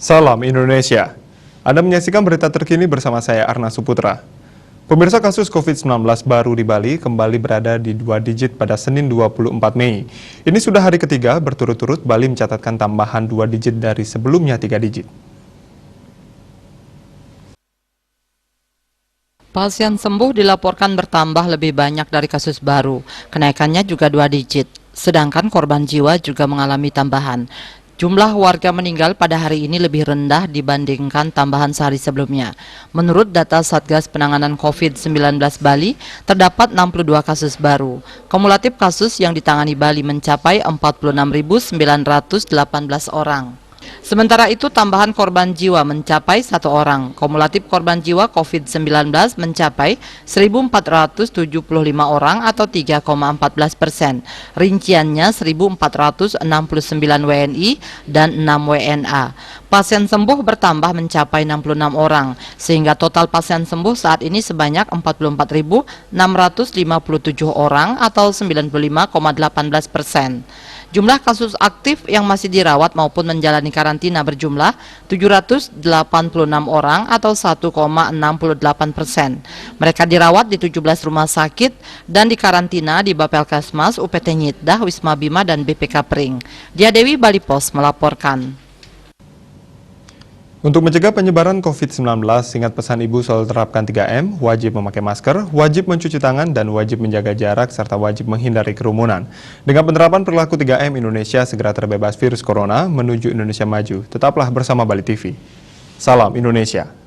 Salam Indonesia. Anda menyaksikan berita terkini bersama saya Arna Suputra. Pemirsa, kasus COVID-19 baru di Bali kembali berada di 2 digit pada Senin 24 Mei. Ini sudah hari ketiga berturut-turut Bali mencatatkan tambahan 2 digit dari sebelumnya 3 digit. Pasien sembuh dilaporkan bertambah lebih banyak dari kasus baru. Kenaikannya juga 2 digit. Sedangkan korban jiwa juga mengalami tambahan. Jumlah warga meninggal pada hari ini lebih rendah dibandingkan tambahan sehari sebelumnya. Menurut data Satgas Penanganan COVID-19 Bali, terdapat 62 kasus baru. Kumulatif kasus yang ditangani Bali mencapai 46.918 orang. Sementara itu, tambahan korban jiwa mencapai 1 orang. Kumulatif korban jiwa COVID-19 mencapai 1.475 orang atau 3,14%. Rinciannya 1.469 WNI dan 6 WNA. Pasien sembuh bertambah mencapai 66 orang, sehingga total pasien sembuh saat ini sebanyak 44.657 orang atau 95,18%. Jumlah kasus aktif yang masih dirawat maupun menjalani karantina berjumlah 786 orang atau 1,68%. Mereka dirawat di 17 rumah sakit dan dikarantina di Bapelkesmas, UPT Nyitdah, Wisma Bima, dan BPK Pring. Dia Dewi, Bali Pos melaporkan. Untuk mencegah penyebaran COVID-19, ingat pesan Ibu soal terapkan 3M, wajib memakai masker, wajib mencuci tangan, dan wajib menjaga jarak, serta wajib menghindari kerumunan. Dengan penerapan perilaku 3M, Indonesia segera terbebas virus corona menuju Indonesia maju. Tetaplah bersama Bali TV. Salam Indonesia.